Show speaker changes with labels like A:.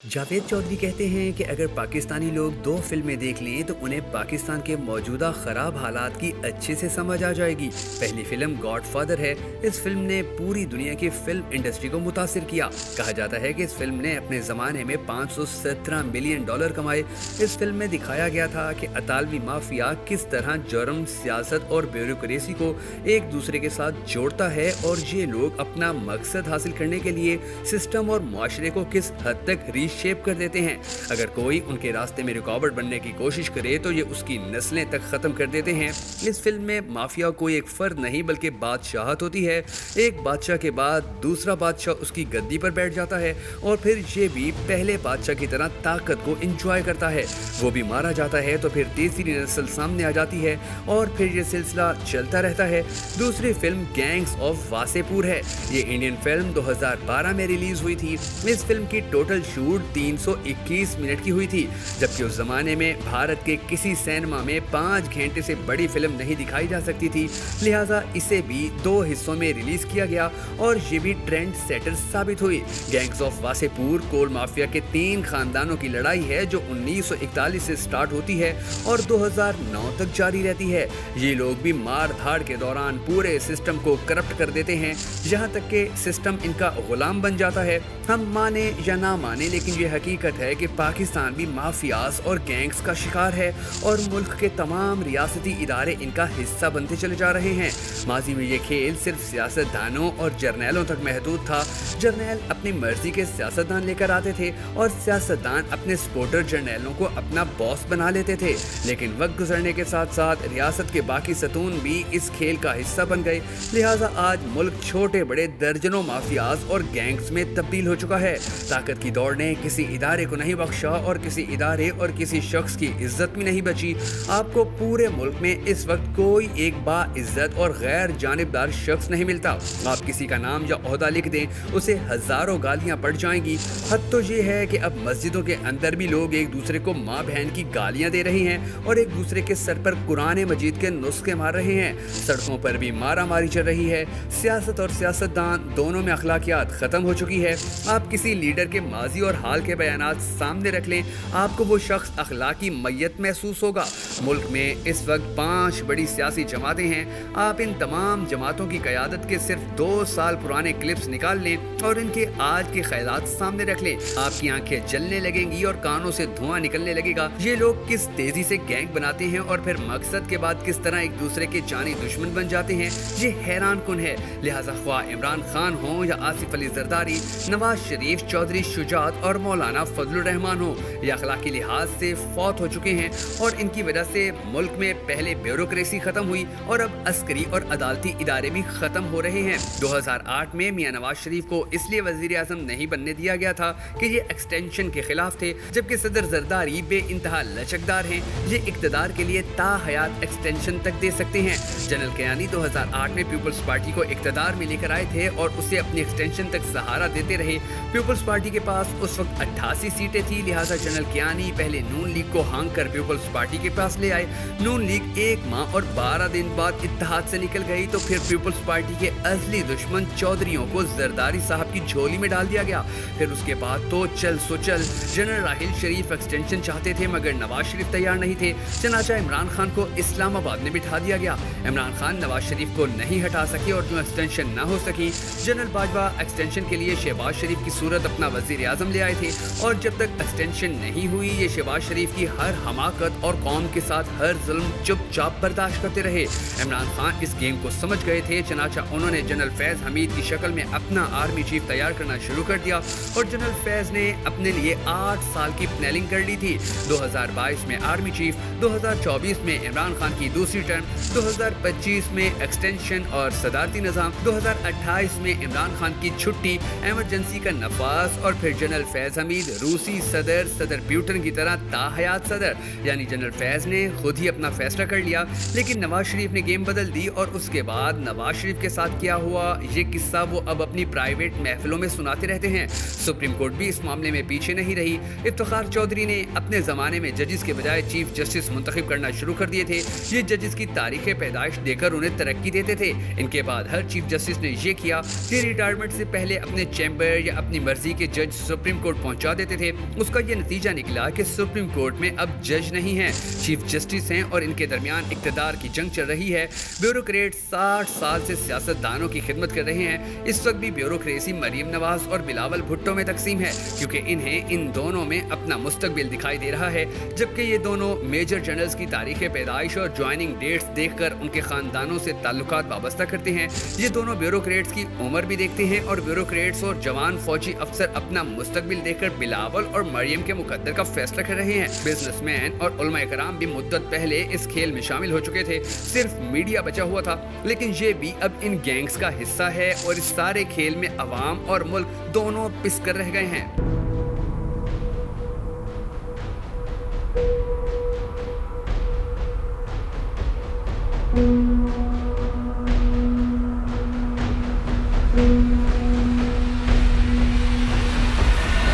A: जावेद चौधरी कहते हैं कि अगर पाकिस्तानी लोग दो फिल्में देख लें तो उन्हें पाकिस्तान के मौजूदा ख़राब हालात की अच्छे से समझ आ जाएगी। पहली फिल्म गॉडफादर है। इस फिल्म ने पूरी दुनिया की फिल्म इंडस्ट्री को मुतासिर किया। कहा जाता है कि इस फिल्म ने अपने ज़माने में $517 मिलियन कमाए। इस फिल्म में दिखाया गया था कि अतालवी माफिया किस तरह जुर्म, सियासत और ब्यूरोक्रेसी को एक दूसरे के साथ जोड़ता है और ये लोग अपना मकसद हासिल करने के लिए सिस्टम और मुआशरे को किस हद तक शेप कर देते हैं। अगर कोई उनके रास्ते में रुकावट बनने की कोशिश करे तो ये उसकी नस्लें तक खत्म कर देते हैं। इस फिल्म में माफिया कोई एक फर्द नहीं बल्कि बादशाहत होती है। एक बादशाह के बाद दूसरा बादशाह उसकी गद्दी पर बैठ जाता है और फिर ये भी पहले बादशाह की तरह ताकत को एंजॉय करता है। वो भी मारा जाता है तो फिर तीसरी नस्ल सामने आ जाती है और फिर ये सिलसिला चलता रहता है। दूसरी फिल्म गैंग्स ऑफ वासेपुर है। ये इंडियन फिल्म 2012 में रिलीज हुई थी। इस फिल्म की टोटल शूट 321 मिनट की हुई थी, जबकि उस जमाने में भारत के किसी सिनेमा में 5 घंटे से बड़ी फिल्म नहीं दिखाई जा सकती थी। लिहाजा इसे भी 2 हिस्सों में रिलीज किया गया और ये भी ट्रेंड सेटर साबित हुई। Gangs of Wasseypur coal mafia के 3 खानदानों की लड़ाई है जो 1941 से स्टार्ट होती है और 2009 तक जारी रहती है। ये लोग भी मार धाड़ के दौरान पूरे सिस्टम को करप्ट कर देते हैं, यहाँ तक कि सिस्टम इनका गुलाम बन जाता है। हम माने या ना माने, लेकिन ये हकीकत है कि पाकिस्तान भी माफियाज और गैंग्स का शिकार है और मुल्क के तमाम रियासती इदारे इनका हिस्सा बनते चले जा रहे हैं। माजी में ये खेल सिर्फ सियासतदानों और जर्नैलों तक महदूद था। जर्नैल अपनी मर्जी के सियासतदान लेकर आते थे और सियासतदान अपने सपोर्टर जर्नैलों को अपना बॉस बना लेते थे। लेकिन वक्त गुजरने के साथ साथ रियासत के बाकी सतून भी इस खेल का हिस्सा बन गए। लिहाजा आज मुल्क छोटे बड़े दर्जनों माफियाज और गैंग्स में तब्दील हो चुका है। ताकत की दौड़ ने किसी इदारे को नहीं बख्शा और किसी इदारे और किसी शख्स की इज्जत भी नहीं बची। आपको पूरे मुल्क में इस वक्त कोई एक बाइज्जत और गैर जानिबदार शख्स नहीं मिलता। आप किसी का नाम या ओहदा लिख दें, उसे हजारों गालियां पड़ जाएंगी। हद तो ये है कि अब मस्जिदों के अंदर भी लोग एक दूसरे को माँ बहन की गालियां दे रहे हैं और एक दूसरे के सर पर कुरान मजीद के नुस्खे मार रहे हैं। सड़कों पर भी मारा मारी चल रही है। सियासत और सियासतदान दोनों में अखलाकियात खत्म हो चुकी है। आप किसी लीडर के माजी और हाल के बयानात सामने रख लें, आपको वो शख्स अखलाकी मैयत महसूस होगा। मुल्क में इस वक्त 5 बड़ी सियासी जमातें हैं। आप इन तमाम जमातों की क़यादत के सिर्फ 2 साल पुराने क्लिप्स निकाल लें और इनके आज के ख्यालात सामने रख लें। आपकी आंखें जलने लगेंगी और कानों से धुआं निकलने लगेगा। ये लोग किस तेजी से गैंग बनाते हैं और फिर मकसद के बाद किस तरह एक दूसरे के जानी दुश्मन बन जाते हैं, ये हैरान कुन है। लिहाजा ख्वाह इमरान खान हो या आसिफ अली जरदारी, नवाज शरीफ, चौधरी शुजात और मौलाना फजलुर रहमान हो, ये अखलाकी लिहाज से फौत हो चुके हैं और इनकी वजह से मुल्क में पहले ब्यूरोक्रेसी खत्म हुई और अब अस्करी और अदालती इदारे भी खत्म हो रहे हैं। 2008 में मियां नवाज शरीफ को इसलिए वजीर आजम नहीं बनने दिया गया था कि ये एक्सटेंशन के खिलाफ थे, जबकि सदर जरदारी बे इंतहा लचकदार हैं। ये इक्तदार के लिए ताहयात एक्सटेंशन तक दे सकते हैं। जनरल कयानी 2008 में पीपल्स पार्टी को इक्तदार में लेकर आए थे और उसे अपनी एक्सटेंशन तक सहारा देते रहे। पीपल्स पार्टी के पास उस वक्त 88 सीटें थी। लिहाजा जनरल कियानी पहले नून लीग को हांग कर पीपल्स पार्टी के पास ले आए। नून लीग 1 माह और 12 दिन बाद इत्तेहाद से निकल गई तो फिर पीपल्स पार्टी के असली दुश्मन चौधरियों को जरदारी साहब की झोली में डाल दिया गया। फिर उसके बाद तो चल सो चल। जनरल राहिल शरीफ एक्सटेंशन चाहते थे मगर नवाज शरीफ तैयार नहीं थे। चनाचा इमरान खान को इस्लामाबाद में बिठा दिया गया। इमरान खान नवाज शरीफ को नहीं हटा सके और जो एक्सटेंशन ना हो सकी, जनरल बाजवा एक्सटेंशन के लिए शहबाज शरीफ की सूरत अपना वजीर आजम ले आए थे और जब तक एक्सटेंशन नहीं हुई ये शहबाज शरीफ की हर हमाकत और कौम के साथ हर जुल्म चुपचाप बर्दाश्त करते रहे। इमरान खान इस गेम को समझ गए थे। चनाचा उन्होंने जनरल फैज हमीद की शक्ल में अपना आर्मी चीफ तैयार करना शुरू कर दिया और जनरल फैज ने अपने लिए 8 साल की प्लानिंग कर ली थी। 2022 में आर्मी चीफ, 2024 में इमरान खान की दूसरी टर्म, 2025 में एक्सटेंशन और सदारती निज़ाम, 2028 में इमरान खान की छुट्टी, एमरजेंसी का नफाज और फिर जनरल फैज हमीद रूसी सदर ब्यूटन की तरह ताहयात सदर। यानी जनरल फैज ने खुद ही अपना फैसला कर लिया, लेकिन नवाज शरीफ ने गेम बदल दी और उसके बाद नवाज शरीफ के साथ क्या हुआ ये किस्सा वो अब अपनी प्राइवेट महफिलों में सुनाते रहते हैं। सुप्रीम कोर्ट भी इस मामले में पीछे नहीं रही। इफ्तिखार चौधरी ने अपने ज़माने में जजेस के बजाय चीफ जस्टिस मुंतखब करना शुरू कर दिए थे। ये जजेस की तारीख पैदाइश देकर उन्हें तरक्की देते थे। इनके बाद हर चीफ जस्टिस ने ये किया कि रिटायरमेंट से पहले अपने चैम्बर या अपनी मर्जी के जज सुप्रीम कोर्ट पहुंचा देते थे, उसका ये नतीजा निकला कि सुप्रीम कोर्ट में अब जज नहीं है, चीफ जस्टिस हैं और इनके दरमियान इक्तदार की जंग चल रही है। ब्यूरोक्रेट 60 साल से सियासतदानों की खिदमत कर रहे हैं। इस वक्त भी ब्यूरोक्रेसी मरियम नवाज और बिलावल भुट्टो में तकसीम है, क्योंकि इन्हें इन दोनों में अपना मुस्तकबिल दिखाई दे रहा है। जबकि ये दोनों मेजर जनरल्स की तारीख पैदाइश और ज्वाइनिंग डेट्स देखकर उनके खानदानों से ताल्लुकात वाबस्ता करते हैं। ये दोनों ब्यूरोक्रेट्स की उम्र भी देखते हैं और ब्यूरोक्रेट्स और जवान फौजी अफसर अपना मुस्तकबिल देखकर बिलावल और मरियम के मुकद्दर का फैसला कर रहे हैं। बिजनेसमैन और उलमा कराम भी मुद्दत पहले इस खेल में शामिल हो चुके थे, सिर्फ मीडिया बचा हुआ था, लेकिन ये भी अब इन गैंग्स का हिस्सा है और इस सारे खेल में अवाम और मुल्क दोनों पिस कर रह गए हैं।